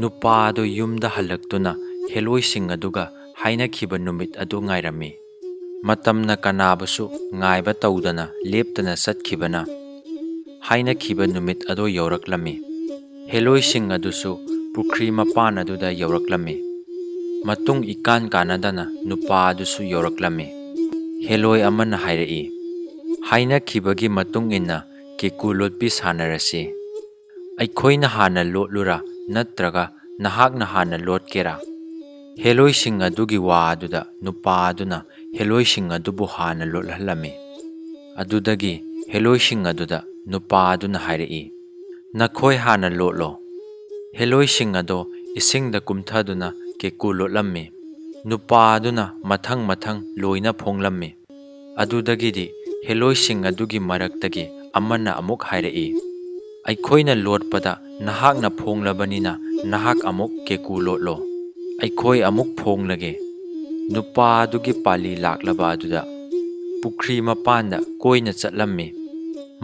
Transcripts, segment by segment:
नुपादो युमदा हल्लक्तुना हेलोइसिंग अदुगा हाइनखिबा नुमित अदु ngairami matamna kanabusu ngaiba tawdana leptana satkhibana hainakhiba numit ado yoraklami heloising adusu pukri mapan aduda yoraklami matung ikan kanadana nupa adusu yoraklami heloi amana hairei hainakhibagi matung inna kekulotpi sanarasi aikhoina hana lotlura natraga nahakna hana lotkera हेलोइसिंग अदुगी वा अदुदा नुपा अदुना हेलोइसिंग अदुबु हाना लोटहल्लमी अदुदगी हेलोइसिंग अदुदा नुपा अदुना हाइरई नखोय हाना लोटलो हेलोइसिंग अदो इसिंगदा कुमथादुना केकु लोटलम्मी नुपा अदुना मथंग मथंग लोइना फोंगलम्मी अदुदगीदी हेलोइसिंग अदुगी मरक्तगी अमना अमुक हाइरई अइखोइना लोटपदा नहाकना फोंगलबनिना नहाक अमुक केकु लोटलो अइखोय अमुक फोंगलगे नुपा अदुगी पाली लाक्लबा अदुदा पुख्री मपानदा कोइना चटलम्मी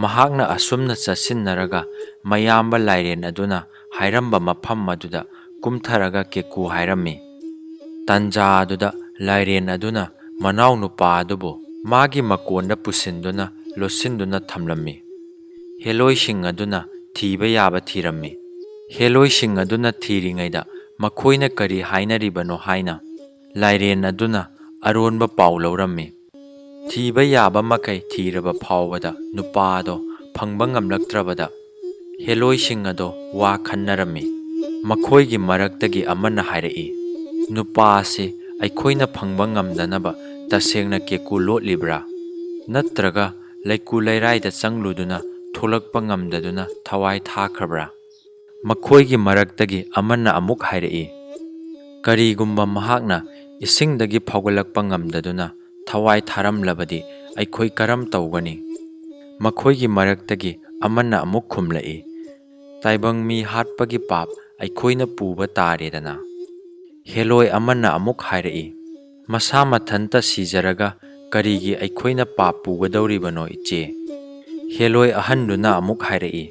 महाकना असुमना चसिन्नरगा मयाम्बा लाइरेन अदुना हाइरम्बा मफम अदुदा कुमथरगा केकु हाइरम्मी तंजा अदुदा लाइरेन अदुना मनाव नुपा अदुबु मागी मकोंदा पुसिन्दुना लोसिन्दुना थमलम्मी हेलोइसिंग अदुना थीबा याबा थीरम्मी हेलोइसिंग अदुना थीरिङैदा मखोइना करी हाइनरिबनो हाइना लाइरेन अदुना अरोनबा पाउ लौरम्मी थीबा याबा मकै थीरबा फावबदा नुपादो फंबा ngamlaktrabada हेलोइसिंग अदो वा खन्नरम्मी मखोइगी मरक्तगी अमना हाइरई नुपासे अइखोइना फंबा ngamdanaba तसेंगना केकु लोटलिब्रा नत्रगा लैकु लैराइदा चंगलुदुना थोलक्पा ngamdaduna थवाइ थाखरब्रा मखोइगी मरक्तगी अमना अमुक हाइरई करीगुम्बा महाकना इसिंगदगी फावगलक्पा ngamdaduna थवाइ थारमलबदी अइखोइ करम तौगनी मखोइगी मरक्तगी अमना अमुक खुमलई ताइबंग मी हाटपगी पाप अइखोइना पुबा तारेदना हेलोइ अमना अमुक हाइरई मसा मथंता सिजरगा करीगी अइखोइना पाप पुगदौरिबनो इचे हेलोइ अहन्दुना अमुक हाइरई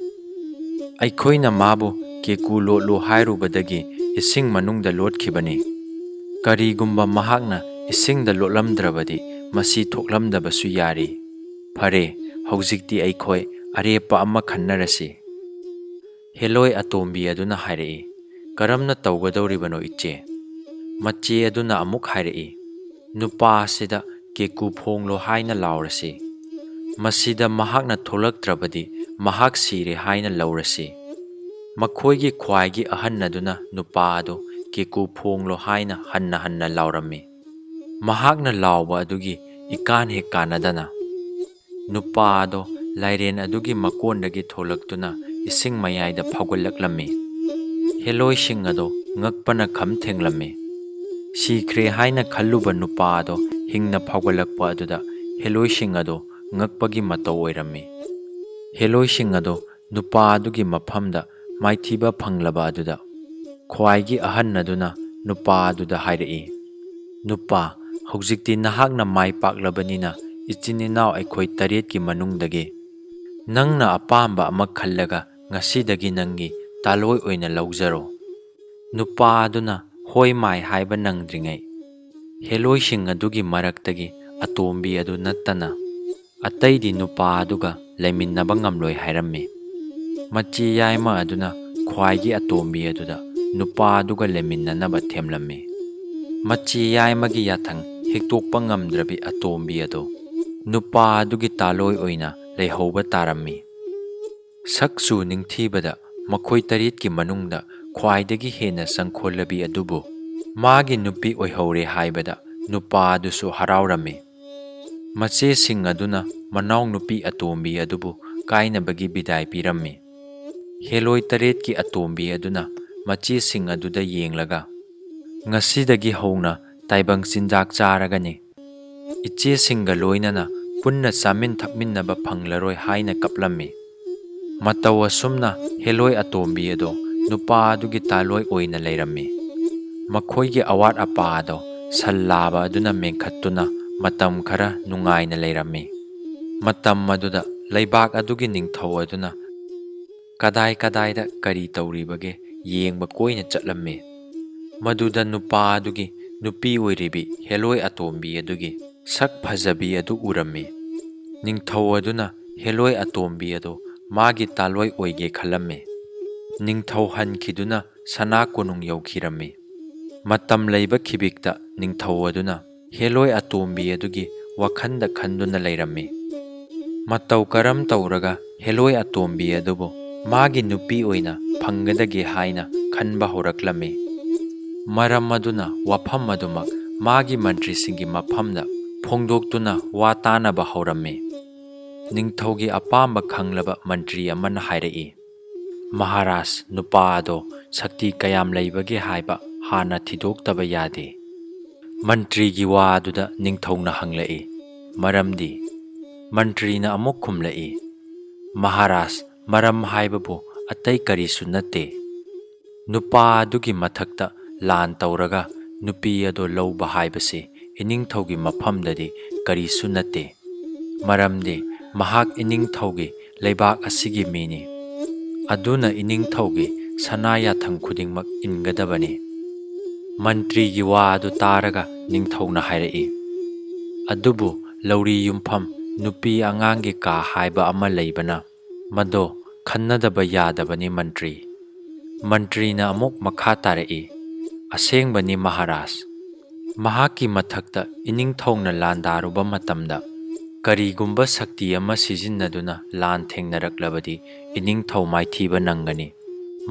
अइखोइना माबु केकु लोटलो हाइरुबदगी इसिंग मनुंगदा लोटखिबनी करीगुम्बा महाकना इसिंगदा लोटलमद्रबदी मसी थोकलमदबसु यारी फरे हौजिक्ति अइखोइ अरेपा अमा खन्नरसी हेलोइ अतोम्बी अदुना हाइरई करमना तौगदौरिबनो इचे मच्चे अदुना अमुक हाइरई नुपासिदा केकु फोंगलो हाइना लाउरसी मसीदा महाकना थोलक्त्रबदी महाक सिरे हाइना लौरसी मखोइगी ख्वाइगी अहन्नदुना नुपादो केकु फोंगलो हाइना हन्ना हन्ना लाउरम्मी महाकना लाउबा अदुगी इकान हे कानदना नुपादो लाइरेन अदुगी मकोंडगी थोलक्तुना इसिंग मयाइदा फावगलक्लम्मी हेलोइसिंग अदो ngakpana kham thenglammi सिख्रे हाइना खल्लुबा नुपादो हिंगना फावगलक्पा अदुदा हेलोइसिंग अदो ngakpagi matau oirammi हेलोइसिंग अदो नुपा अदुगी मफमदा माइथीबा फंगलबा अदुदा ख्वाइगी अहन अदुना नुपा अदुदा हाइरई नुपा हौजिक्ति नहाकना माइ पाक्लबनिना इचिनिनाव अइखोइ तरेतकी मनुंगदगे नंगना अपाम्बा अमा खल्लगा ngasiदगी नंगी तालोइ ओइना लौजरो नुपा अदुना होय माइ हाइबा नंगद्रिङै हेलोइसिंग अदुगी मरक्तगी अतोम्बी अदु नत्तना अतैदी नुपा अदुगा लैमिन्नबा ngamloi हाइरम्मी मच्ची याइमा अदुना ख्वाइगी अतोम्बी अदुदा नुपा अदुगा लैमिन्ननबा थेमलम्मी मच्ची याइमागी याथंग हेक्तोकपा ngamद्रबी अतोम्बी अदो नुपा अदुगी तालोइ ओइना लैहौबा तारम्मी सक्सु निंगथीबदा मखोइ तरेतकी मनुंगदा ख्वाइदगी हेना संखोलबी अदुबु मागी नुपी ओइहौरे हाइबदा नुपा अदुसु हराउरम्मी मचे सिंग अदुना मनाव नुपी अतोम्बी अदुबु काइनबगी बिदाय पिरम्मी हेलोइ तरेतकी अतोम्बी अदुना मचे सिंग अदुदा येंगलगा ngasiदगी हौना ताइबंग चिंजाक चारगनी इचे सिंगा लोइनना पुन्ना चामिन थकमिन्नबा फंगलरोय हाइना कपलम्मी मतौ असुमना हेलोइ अतोम्बी अदो नुपा अदुगी तालोइ ओइना लैरम्मी मखोइगी अवाट अपा अदो सल्लाबा अदुना मेंखत्तुना मतम खरा नुंगाइना लैरम्मी मतम मदुदा लैबाक अदुगी निंगथौ अदुना कदाई कदाइदा करी तौरिबगे ꯌꯦꯡꯕ ꯀꯣꯏꯅ ꯆꯠꯂꯝꯃꯤ꯫ ꯃꯗꯨꯗ ꯅꯨꯄꯥ ꯑꯗꯨꯒꯤ ꯅꯨꯄꯤ ꯑꯣꯏꯔꯤꯕꯤ ꯍꯦꯂꯣꯏ ꯑꯇꯣꯝꯕꯤ ꯑꯗꯨꯒꯤ ꯁꯛ ꯐꯖꯕꯤ ꯑꯗꯨ ꯎꯔꯝꯃꯤ꯫ ꯅꯤꯡꯊꯧ ꯑꯗꯨꯅ ꯍꯦꯂꯣꯏ ꯑꯇꯣꯝꯕꯤ ꯑꯗꯨ ꯃꯥꯒꯤ ꯇꯥꯂꯣꯏ ꯑꯣꯏꯒꯦ ꯈꯜꯂꯝꯃꯤ꯫ ꯅꯤꯡꯊꯧ ꯍꯟꯈꯤꯗꯨꯅ ꯁꯅꯥ ꯀꯣꯅꯨꯡ ꯌꯧꯈꯤꯔꯝꯃꯤ꯫ ꯃꯇꯝ ꯂꯩꯕ ꯈꯤꯕꯤꯛꯇ ꯅꯤꯡꯊꯧ ꯑꯗꯨꯅ ꯍꯦꯂꯣꯏ ꯑꯇꯣꯝꯕꯤ ꯑꯗꯨꯒꯤ ꯋꯥꯈꯟꯗ ꯈꯟꯗꯨꯅ ꯂꯩꯔꯝꯃꯤ꯫ ꯃꯇꯧ ꯀꯔꯝ ꯇꯧꯔꯒ ꯍꯦꯂꯣꯏ ꯑꯇꯣꯝꯕꯤ ꯑꯗꯨꯕꯨ ꯃꯥꯒꯤ ꯅꯨꯄꯤ ꯑꯣꯏꯅ ꯐꯪꯒꯗꯒꯦ ꯍꯥꯏꯅ ꯈꯟꯕ ꯍꯧꯔꯛꯂꯝꯃꯤ꯫ ꯃꯔꯝ ꯑꯗꯨꯅ ꯋꯥꯐꯝ ꯑꯗꯨꯃꯛ ꯃꯥꯒꯤ ꯃꯟꯇ꯭ꯔꯤꯁꯤꯡꯒꯤ ꯃꯐꯝꯗ ꯐꯣꯡꯗꯣꯛꯇꯨꯅ ꯋꯥ ꯇꯥꯅꯕ ꯍꯧꯔꯝꯃꯤ꯫ ꯅꯤꯡꯊꯧꯒꯤ ꯑꯄꯥꯝꯕ ꯈꯪꯂꯕ ꯃꯟꯇ꯭ꯔꯤ ꯑꯃꯅ ꯍꯥꯏꯔꯛꯏ, ꯃꯍꯥꯔꯥꯖ, ꯅꯨꯄꯥ ꯑꯗꯣ ꯁꯛꯇꯤ ꯀꯌꯥꯝ ꯂꯩꯕꯒꯦ ꯍꯥꯏꯕ ꯍꯥꯟꯅ ꯊꯤꯗꯣꯛꯇꯕ ꯌꯥꯗꯦ꯫ ꯃꯟꯇ꯭ꯔꯤꯒꯤ ꯋꯥ ꯑꯗꯨꯗ ꯅꯤꯡꯊꯧꯅ ꯍꯪꯂꯛꯏ, ꯃꯔꯝꯗꯤ? ꯃꯟꯇ꯭ꯔꯤꯅ ꯑꯃꯨꯛ ꯈꯨꯝꯂꯛꯏ, ꯃꯍꯥꯔꯥꯖ, ꯃꯔꯝ ꯍꯥꯏꯕꯕꯨ ꯑꯇꯩ ꯀꯔꯤꯁꯨ ꯅꯠꯇꯦ꯫ ꯅꯨꯄꯥ ꯑꯗꯨꯒꯤ ꯃꯊꯛꯇ ꯂꯥꯟ ꯇꯧꯔꯒ ꯅꯨꯄꯤ ꯑꯗꯣ ꯂꯧꯕ ꯍꯥꯏꯕꯁꯤ ꯏꯅꯤꯡꯊꯧꯒꯤ ꯃꯐꯝꯗꯗꯤ ꯀꯔꯤꯁꯨ ꯅꯠꯇꯦ꯫ ꯃꯔꯝꯗꯤ ꯃꯍꯥꯛ ꯏꯅꯤꯡꯊꯧꯒꯤ ꯂꯩꯕꯥꯛ ꯑꯁꯤꯒꯤ ꯃꯤꯅꯤ꯫ ꯑꯗꯨꯅ ꯏꯅꯤꯡꯊꯧꯒꯤ ꯁꯅꯥ ꯌꯥꯊꯪ ꯈꯨꯗꯤꯡꯃꯛ ꯏꯟꯒꯗꯕꯅꯤ꯫ ꯃꯟꯇ꯭ꯔꯤꯒꯤ ꯋꯥ ꯑꯗꯨ ꯇꯥꯔꯒ ꯅꯤꯡꯊꯧꯅ ꯍꯥꯏꯔꯛꯏ, ꯑꯗꯨꯕꯨ ꯂꯧꯔꯤ ꯌꯨꯝꯐꯝ ꯅꯨꯄꯤ ꯑꯉꯥꯡꯒꯤ ꯀꯥ ꯍꯥꯏꯕ ꯑꯃ ꯂꯩꯕꯅ ꯃꯗꯣ ꯈꯟꯅꯗꯕ ꯌꯥꯗꯕꯅꯤ ꯃꯟꯇ꯭ꯔꯤ꯫ ꯃꯟꯇ꯭ꯔꯤꯅ ꯑꯃꯨꯛ ꯃꯈꯥ ꯇꯥꯔꯛꯏ, ꯑꯁꯦꯡꯕꯅꯤ ꯃꯍꯥꯔꯥꯖ, ꯃꯍꯥꯛꯀꯤ ꯃꯊꯛꯇ ꯏꯅꯤꯡꯊꯧꯅ ꯂꯥꯟꯗꯥꯔꯨꯕ ꯃꯇꯝꯗ ꯀꯔꯤꯒꯨꯝꯕ ꯁꯛꯇꯤ ꯑꯃ ꯁꯤꯖꯤꯟꯅꯗꯨꯅ ꯂꯥꯟ ꯊꯦꯡꯅꯔꯛꯂꯕꯗꯤ ꯏꯅꯤꯡꯊꯧ ꯃꯥꯏꯊꯤꯕ ꯅꯪꯒꯅꯤ꯫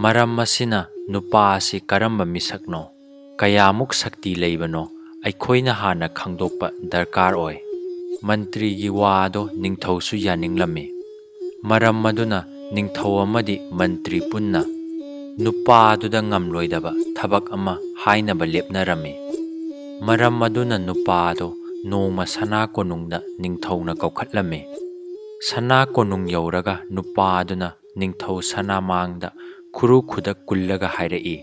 ꯃꯔꯝ ꯑꯁꯤꯅ ꯅꯨꯄꯥ ꯑꯁꯤ ꯀꯔꯝꯕ ꯃꯤꯁꯛꯅꯣ, ꯀꯌꯥꯃꯨꯛ ꯁꯛꯇꯤ ꯂꯩꯕꯅꯣ ꯑꯩꯈꯣꯏꯅ ꯍꯥꯟꯅ ꯈꯪꯗꯣꯛꯄ ꯗꯔꯀꯥꯔ ꯑꯣꯏ꯫ ꯃꯟꯇ꯭ꯔꯤꯒꯤ ꯋꯥ ꯑꯗꯣ ꯅꯤꯡꯊꯧꯁꯨ ꯌꯥꯅꯤꯡꯂꯝꯃꯤ꯫ ꯃꯔꯝ ꯑꯗꯨꯅ ꯅꯤꯡꯊꯧ ꯑꯃꯗꯤ ꯃꯟꯇ꯭ꯔꯤ ꯄꯨꯟꯅ ꯅꯨꯄꯥ ꯑꯗꯨꯗ ꯉꯝꯂꯣꯏꯗꯕ ꯊꯕꯛ ꯑꯃ ꯍꯥꯏꯅꯕ ꯂꯦꯞꯅꯔꯝꯃꯤ꯫ ꯃꯔꯝ ꯑꯗꯨꯅ ꯅꯨꯄꯥ ꯑꯗꯣ ꯅꯣꯡꯃ ꯁꯅꯥ ꯀꯣꯅꯨꯡꯗ ꯅꯤꯡꯊꯧꯅ ꯀꯧꯈꯠꯂꯝꯃꯤ꯫ ꯁꯅꯥ ꯀꯣꯅꯨꯡ ꯌꯧꯔꯒ ꯅꯨꯄꯥ ꯑꯗꯨꯅ ꯅꯤꯡꯊꯧ ꯁꯅꯥꯃꯥꯡꯗ ꯈꯨꯔꯨ ꯈꯨꯗꯛ ꯀꯨꯜꯂꯒ ꯍꯥꯏꯔꯛꯏ,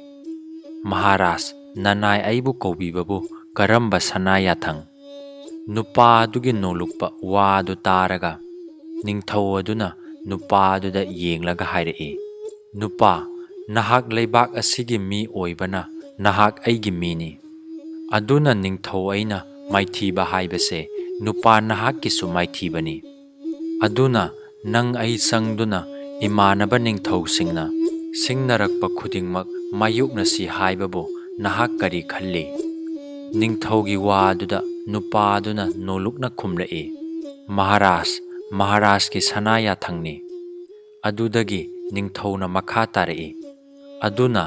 ꯃꯍꯥꯔꯥꯖ, ꯅꯅꯥꯏ ꯑꯩꯕꯨ ꯀꯧꯕꯤꯕꯕꯨ ꯀꯔꯝꯕ ꯁꯅꯥ ꯌꯥꯊꯪ? ꯅꯨꯄꯥ ꯑꯗꯨꯒꯤ ꯅꯣꯜꯂꯨꯛꯄ ꯋꯥ ꯑꯗꯨ ꯇꯥꯔꯒ ꯅꯤꯡꯊꯧ ꯑꯗꯨꯅ ꯅꯨꯄꯥ ꯑꯗꯨꯗ ꯌꯦꯡꯂꯒ ꯍꯥꯏꯔꯛꯏ, ꯅꯨꯄꯥ, ꯅꯍꯥꯛ ꯂꯩꯕꯥꯛ ꯑꯁꯤꯒꯤ ꯃꯤ ꯑꯣꯏꯕꯅ ꯅꯍꯥꯛ ꯑꯩꯒꯤ ꯃꯤꯅꯤ꯫ ꯑꯗꯨꯅ ꯅꯤꯡꯊꯧ ꯑꯩꯅ ꯃꯥꯏꯊꯤꯕ ꯍꯥꯏꯕꯁꯦ ꯅꯨꯄꯥ ꯅꯍꯥꯛꯀꯤꯁꯨ ꯃꯥꯏꯊꯤꯕꯅꯤ꯫ ꯑꯗꯨꯅ ꯅꯪ ꯑꯩ ꯆꯪꯗꯨꯅ ꯏꯃꯥꯟꯅꯕ ꯅꯤꯡꯊꯧꯁꯤꯡꯅ ꯁꯤꯡꯅꯔꯛꯄ ꯈꯨꯗꯤꯡꯃꯛ ꯃꯥꯌꯣꯛꯅꯁꯤ ꯍꯥꯏꯕꯕꯨ ꯅꯍꯥꯛ ꯀꯔꯤ ꯈꯜꯂꯤ? ꯅꯤꯡꯊꯧꯒꯤ ꯋꯥ ꯑꯗꯨꯗ ꯅꯨꯄꯥ ꯑꯗꯨꯅ ꯅꯣꯜꯂꯨꯛꯅ ꯈꯨꯝꯂꯛꯏ, ꯃꯍꯥꯔꯥꯖ, ꯃꯍꯥꯔꯥꯖꯀꯤ ꯁꯅꯥ ꯌꯥꯊꯪꯅꯤ꯫ ꯑꯗꯨꯗꯒꯤ ꯅꯤꯡꯊꯧꯅ ꯃꯈꯥ ꯇꯥꯔꯛꯏ, ꯑꯗꯨꯅ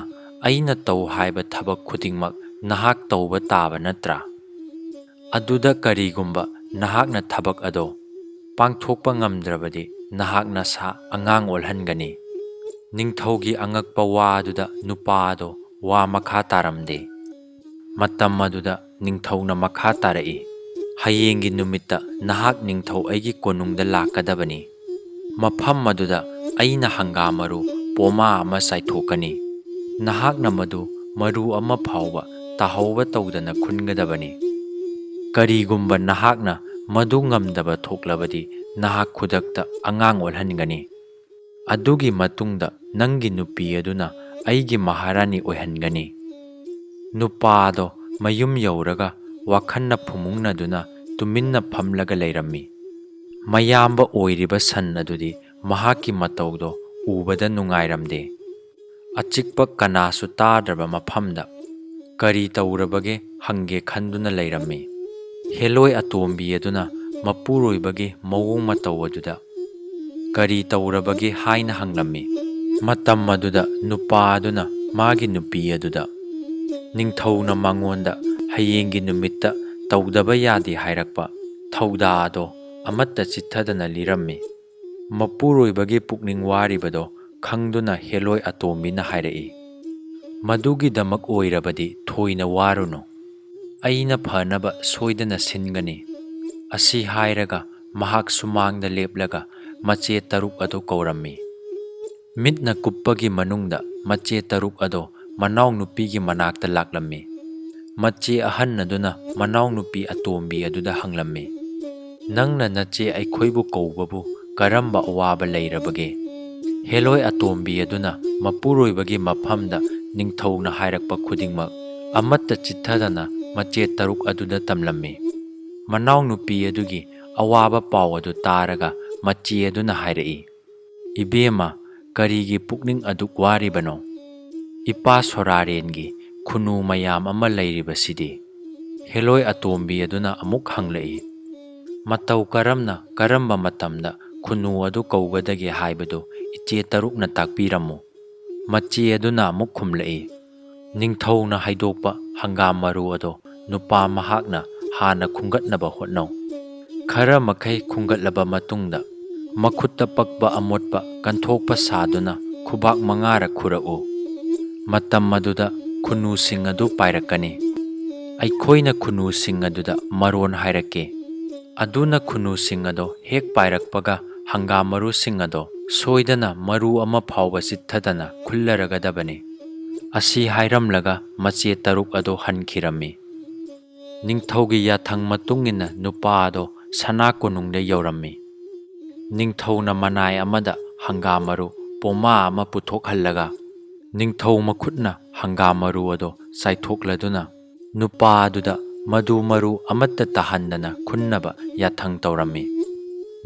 ꯑꯩꯅ ꯇꯧ ꯍꯥꯏꯕ ꯊꯕꯛ ꯈꯨꯗꯤꯡꯃꯛ ꯅꯍꯥꯛ ꯇꯧꯕ ꯇꯥꯕ ꯅꯠꯇ꯭ꯔꯥ? ꯑꯗꯨꯗ ꯀꯔꯤꯒꯨꯝꯕ ꯅꯍꯥꯛꯅ ꯊꯕꯛ ꯑꯗꯣ ꯄꯥꯡꯊꯣꯛꯄ ꯉꯝꯗ꯭ꯔꯕꯗꯤ ꯅꯍꯥꯛ ꯅꯁꯥ ꯑꯉꯥꯡ ꯑꯣꯜꯍꯟꯒꯅꯤ꯫ ꯅꯤꯡꯊꯧꯒꯤ ꯑꯉꯛꯄ ꯋꯥ ꯑꯗꯨꯗ ꯅꯨꯄꯥ ꯑꯗꯣ ꯋꯥ ꯃꯈꯥ ꯇꯥꯔꯝꯗꯦ꯫ ꯃꯇꯝ ꯑꯗꯨꯗ ꯅꯤꯡꯊꯧꯅ ꯃꯈꯥ ꯇꯥꯔꯛꯏ, ꯍꯌꯦꯡꯒꯤ ꯅꯨꯃꯤꯠꯇ ꯅꯍꯥꯛ ꯅꯤꯡꯊꯧ ꯑꯩꯒꯤ ꯀꯣꯅꯨꯡꯗ ꯂꯥꯛꯀꯗꯕꯅꯤ꯫ ꯃꯐꯝ ꯑꯗꯨꯗ ꯑꯩꯅ ꯍꯪꯒꯥꯝ ꯃꯔꯨ ꯄꯣꯃꯥ ꯑꯃ ꯆꯥꯏꯊꯣꯛꯀꯅꯤ꯫ ꯅꯍꯥꯛꯅ ꯃꯗꯨ ꯃꯔꯨ ꯑꯃ ꯐꯥꯎꯕ ꯇꯥꯍꯧꯕ ꯇꯧꯗꯅ ꯈꯨꯟꯒꯗꯕꯅꯤ꯫ ꯀꯔꯤꯒꯨꯝꯕ ꯅꯍꯥꯛꯅ ꯃꯗꯨ ꯉꯝꯗꯕ ꯊꯣꯛꯂꯕꯗꯤ ꯅꯍꯥꯛ ꯈꯨꯗꯛꯇ ꯑꯉꯥꯡ ꯑꯣꯜꯍꯟꯒꯅꯤ꯫ ꯑꯗꯨꯒꯤ ꯃꯇꯨꯡꯗ ꯅꯪꯒꯤ ꯅꯨꯄꯤ ꯑꯗꯨꯅ ꯑꯩꯒꯤ ꯃꯍꯥꯔꯥꯅꯤ ꯑꯣꯏꯍꯟꯒꯅꯤ꯫ ꯅꯨꯄꯥ ꯑꯗꯣ ꯃꯌꯨꯝ ꯌꯧꯔꯒ ꯋꯥꯈꯟꯅ ꯐꯨꯃꯨꯡꯅꯗꯨꯅ ꯇꯨꯃꯤꯟꯅ ꯐꯝꯂꯒ ꯂꯩꯔꯝꯃꯤ꯫ ꯃꯌꯥꯝꯕ ꯑꯣꯏꯔꯤꯕ ꯁꯟ ꯑꯗꯨꯗꯤ ꯃꯍꯥꯛꯀꯤ ꯃꯇꯧꯗꯣ ꯎꯕꯗ ꯅꯨꯡꯉꯥꯏꯔꯝꯗꯦ꯫ ꯑꯆꯤꯛꯄ ꯀꯅꯥꯁꯨ ꯇꯥꯗ꯭ꯔꯕ ꯃꯐꯝꯗ ꯀꯔꯤ ꯇꯧꯔꯕꯒꯦ ꯍꯪꯒꯦ ꯈꯟꯗꯨꯅ ꯂꯩꯔꯝꯃꯤ꯫ ꯍꯦꯂꯣꯏ ꯑꯇꯣꯝꯕꯤ ꯑꯗꯨꯅ ꯃꯄꯨꯔꯣꯏꯕꯒꯤ ꯃꯑꯣꯡ ꯃꯇꯧ ꯑꯗꯨꯗ ꯀꯔꯤ ꯇꯧꯔꯕꯒꯦ ꯍꯥꯏꯅ ꯍꯪꯂꯝꯃꯤ꯫ ꯃꯇꯝ ꯑꯗꯨꯗ ꯅꯨꯄꯥ ꯑꯗꯨꯅ ꯃꯥꯒꯤ ꯅꯨꯄꯤ ꯑꯗꯨꯗ ꯅꯤꯡꯊꯧꯅ ꯃꯉꯣꯟꯗ ꯍꯌꯦꯡꯒꯤ ꯅꯨꯃꯤꯠꯇ ꯇꯧꯗꯕ ꯌꯥꯗꯦ ꯍꯥꯏꯔꯛꯄ ꯊꯧꯗꯥ ꯑꯗꯣ ꯑꯃꯠꯇ ꯆꯤꯠꯊꯗꯅ ꯂꯤꯔꯝꯃꯤ꯫ ꯃꯄꯨꯔꯣꯏꯕꯒꯤ ꯄꯨꯛꯅꯤꯡ ꯋꯥꯔꯤꯕꯗꯣ ꯈꯪꯗꯨꯅ ꯍꯦꯂꯣꯏ ꯑꯇꯣꯝꯕꯤꯅ ꯍꯥꯏꯔꯛꯏ, ꯃꯗꯨꯒꯤꯗꯃꯛ ꯑꯣꯏꯔꯕꯗꯤ ꯊꯣꯏꯅ ꯋꯥꯔꯨꯅꯨ, ꯑꯩꯅ ꯐꯅꯕ ꯁꯣꯏꯗꯅ ꯁꯤꯟꯒꯅꯤ꯫ ꯑꯁꯤ ꯍꯥꯏꯔꯒ ꯃꯍꯥꯛ ꯁꯨꯃꯥꯡꯗ ꯂꯦꯞꯂꯒ ꯃꯆꯦ ꯇꯔꯨꯛ ꯑꯗꯨ ꯀꯧꯔꯝꯃꯤ꯫ ꯃꯤꯠꯅ ꯀꯨꯞꯄꯒꯤ ꯃꯅꯨꯡꯗ ꯃꯆꯦ ꯇꯔꯨꯛ ꯑꯗꯣ ꯃꯅꯥꯎꯅꯨꯄꯤꯒꯤ ꯃꯅꯥꯛꯇ ꯂꯥꯛꯂꯝꯃꯤ꯫ ꯃꯆꯦ ꯑꯍꯟ ꯑꯗꯨꯅ ꯃꯅꯥꯎꯅꯨꯄꯤ ꯑꯇꯣꯝꯕꯤ ꯑꯗꯨꯗ ꯍꯪꯂꯝꯃꯤ, ꯅꯪꯅ ꯅꯆꯦ ꯑꯩꯈꯣꯏꯕꯨ ꯀꯧꯕꯕꯨ ꯀꯔꯝꯕ ꯑꯋꯥꯕ ꯂꯩꯔꯕꯒꯦ? ꯍꯦꯂꯣꯏ ꯑꯇꯣꯝꯕꯤ ꯑꯗꯨꯅ ꯃꯄꯨꯔꯣꯏꯕꯒꯤ ꯃꯐꯝꯗ ꯅꯤꯡꯊꯧꯅ ꯍꯥꯏꯔꯛꯄ ꯈꯨꯗꯤꯡꯃꯛ ꯑꯃꯠꯇ ꯆꯤꯠꯊꯗꯅ ꯃꯆꯦꯠ 6 ꯑꯗꯨꯗ ꯇꯝꯂꯝꯃꯤ꯫ ꯃꯅꯥꯎꯅꯨꯄꯤ ꯑꯗꯨꯒꯤ ꯑꯋꯥꯕ ꯄꯥꯎ ꯑꯗꯨ ꯇꯥꯔꯒ ꯃꯆꯦ ꯑꯗꯨꯅ ꯍꯥꯏꯔꯛꯏ, "ꯏꯕꯦꯝꯃ, ꯀꯔꯤꯒꯤ ꯄꯨꯛꯅꯤꯡ ꯑꯗꯨꯛ ꯋꯥꯔꯤꯕꯅꯣ? ꯏꯄꯥ ꯁꯣꯔꯥꯔꯦꯟꯒꯤ ꯈꯨꯟꯅꯨ ꯃꯌꯥꯝ ꯑꯃ ꯂꯩꯔꯤꯕꯁꯤꯗꯤ?" ꯍꯦꯂꯣꯏ ꯑꯇꯣꯝꯕꯤ ꯑꯗꯨꯅ ꯑꯃꯨꯛ ꯍꯪꯂꯛꯏ, "ꯃꯇꯧ ꯀꯔꯝꯅ ꯀꯔꯝꯕ ꯃꯇꯝꯗ ꯈꯨꯟꯅꯨ ꯑꯗꯨ ꯀꯧꯒꯗꯒꯦ ꯍꯥꯏꯕꯗꯨ ꯏꯆꯦ 6ꯅ ꯇꯥꯛꯄꯤꯔꯝꯃꯨ?" ꯃꯆꯦ ꯑꯗꯨꯅ ꯑꯃꯨꯛ ꯈꯨꯝꯂꯛꯏ, "ꯅꯤꯡꯊꯧꯅ ꯍꯥꯏꯗꯣꯛꯄ ꯍꯪꯒꯥꯝ ꯃꯔꯨ ꯑꯗꯣ ꯅꯨꯄꯥ ꯃꯍꯥꯛꯅ ꯍꯥꯟꯅ ꯈꯨꯟꯒꯠꯅꯕ ꯍꯣꯠꯅꯧ꯫ ꯈꯔ ꯃꯈꯩ ꯈꯨꯟꯒꯠꯂꯕ ꯃꯇꯨꯡꯗ ꯃꯈꯨꯠꯇ ꯄꯛꯄ ꯑꯃꯣꯠꯄ ꯀꯟꯊꯣꯛꯄ ꯁꯥꯗꯨꯅ ꯈꯨꯕꯥꯛ 5ꯔꯛ ꯈꯨꯔꯛꯎ꯫ ꯃꯇꯝ ꯑꯗꯨꯗ ꯈꯨꯟꯅꯨꯁꯤꯡ ꯑꯗꯨ ꯄꯥꯏꯔꯛꯀꯅꯤ꯫ ꯑꯩꯈꯣꯏꯅ ꯈꯨꯟꯅꯨꯁꯤꯡ ꯑꯗꯨꯗ ꯃꯔꯣꯟ ꯍꯥꯏꯔꯛꯀꯦ꯫ ꯑꯗꯨꯅ ꯈꯨꯟꯅꯨꯁꯤꯡ ꯑꯗꯣ ꯍꯦꯛ ꯄꯥꯏꯔꯛꯄꯒ ꯍꯪꯒꯥꯝ ꯃꯔꯨꯁꯤꯡ ꯑꯗꯣ ꯁꯣꯏꯗꯅ ꯃꯔꯨ ꯑꯃ ꯐꯥꯎꯕ ꯆꯤꯠꯊꯗꯅ ꯈꯨꯜꯂꯔꯒꯗꯕꯅꯤ." ꯑꯁꯤ ꯍꯥꯏꯔꯝꯂꯒ ꯃꯆꯦ 6 ꯑꯗꯣ ꯍꯟꯈꯤꯔꯝꯃꯤ꯫ ꯅꯤꯡꯊꯧꯒꯤ ꯌꯥꯊꯪ ꯃꯇꯨꯡꯏꯟꯅ ꯅꯨꯄꯥ ꯑꯗꯣ ꯁꯅꯥ ꯀꯣꯅꯨꯡꯗ ꯌꯧꯔꯝꯃꯤ꯫ ꯅꯤꯡꯊꯧꯅ ꯃꯅꯥꯏ ꯑꯃꯗ ꯍꯪꯒꯥꯝ ꯃꯔꯨ ꯄꯣꯝꯃꯥ ꯑꯃ ꯄꯨꯊꯣꯛꯍꯜꯂꯒ ꯅꯤꯡꯊꯧ ꯃꯈꯨꯠꯅ ꯍꯪꯒꯥꯝ ꯃꯔꯨ ꯑꯗꯣ ꯆꯥꯏꯊꯣꯛꯂꯗꯨꯅ ꯅꯨꯄꯥ ꯑꯗꯨꯗ ꯃꯗꯨ ꯃꯔꯨ ꯑꯃꯠꯇ ꯇꯥꯍꯟꯗꯅ ꯈꯨꯟꯅꯕ ꯌꯥꯊꯪ ꯇꯧꯔꯝꯃꯤ꯫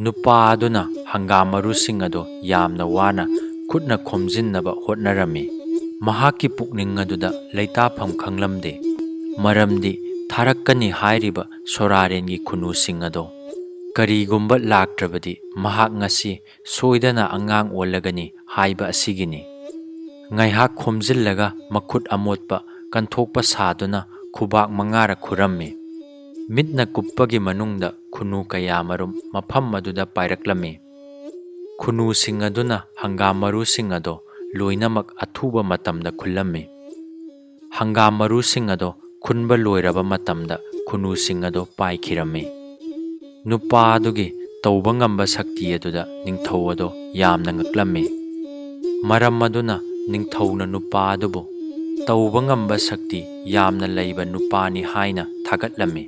ꯅꯨꯄꯥ ꯑꯗꯨꯅ ꯍꯪꯒꯥꯝ ꯃꯔꯨꯁꯤꯡ ꯑꯗꯣ ꯌꯥꯝꯅ ꯋꯥꯅ ꯈꯨꯠꯅ ꯈꯣꯝꯖꯤꯟꯅꯕ ꯍꯣꯠꯅꯔꯝꯃꯤ꯫ ꯃꯍꯥꯛꯀꯤ ꯄꯨꯛꯅꯤꯡ ꯑꯗꯨꯗ ꯂꯩꯇꯥꯐꯝ ꯈꯪꯂꯝꯗꯦ, ꯃꯔꯝꯗꯤ ꯊꯥꯔꯛꯀꯅꯤ ꯍꯥꯏꯔꯤꯕ ꯁꯣꯔꯥꯔꯦꯟꯒꯤ ꯈꯨꯟꯅꯨꯁꯤꯡ ꯑꯗꯣ ꯀꯔꯤꯒꯨꯝꯕ ꯂꯥꯛꯇ꯭ꯔꯕꯗꯤ ꯃꯍꯥꯛ ꯉꯁꯤ ꯁꯣꯏꯗꯅ ꯑꯉꯥꯡ ꯑꯣꯜꯂꯒꯅꯤ ꯍꯥꯏꯕ ꯑꯁꯤꯒꯤꯅꯤ꯫ ꯉꯥꯏꯍꯥꯛ ꯈꯣꯝꯖꯤꯜꯂꯒ ꯃꯈꯨꯠ ꯑꯃꯣꯠꯄ ꯀꯟꯊꯣꯛꯄ ꯁꯥꯗꯨꯅ ꯈꯨꯕꯥꯛ 5ꯔꯛ ꯈꯨꯔꯝꯃꯤ꯫ ꯃꯤꯠꯅ ꯀꯨꯞꯄꯒꯤ ꯃꯅꯨꯡꯗ ꯈꯨꯟꯅꯨ ꯀꯌꯥꯃꯔꯨꯝ ꯃꯐꯝ ꯑꯗꯨꯗ ꯄꯥꯏꯔꯛꯂꯝꯃꯤ꯫ ꯈꯨꯟꯅꯨꯁꯤꯡ ꯑꯗꯨꯅ ꯍꯪꯒꯥꯝ ꯃꯔꯨꯁꯤꯡ ꯑꯗꯣ ꯂꯣꯏꯅꯃꯛ ꯑꯊꯨꯕ ꯃꯇꯝꯗ ꯈꯨꯜꯂꯝꯃꯤ꯫ ꯍꯪꯒꯥꯝ ꯃꯔꯨꯁꯤꯡ ꯑꯗꯣ ꯈꯨꯟꯕ ꯂꯣꯏꯔꯕ ꯃꯇꯝꯗ ꯈꯨꯟꯅꯨꯁꯤꯡ ꯑꯗꯣ ꯄꯥꯏꯈꯤꯔꯝꯃꯤ꯫ ꯅꯨꯄꯥ ꯑꯗꯨꯒꯤ ꯇꯧꯕ ꯉꯝꯕ ꯁꯛꯇꯤ ꯑꯗꯨꯗ ꯅꯤꯡꯊꯧ ꯑꯗꯣ ꯌꯥꯝꯅ ꯉꯛꯂꯝꯃꯤ꯫ ꯃꯔꯝ ꯑꯗꯨꯅ ꯅꯤꯡꯊꯧꯅ ꯅꯨꯄꯥ ꯑꯗꯨꯕꯨ ꯇꯧꯕ ꯉꯝꯕ ꯁꯛꯇꯤ ꯌꯥꯝꯅ ꯂꯩꯕ ꯅꯨꯄꯥꯅꯤ ꯍꯥꯏꯅ ꯊꯥꯒꯠꯂꯝꯃꯤ꯫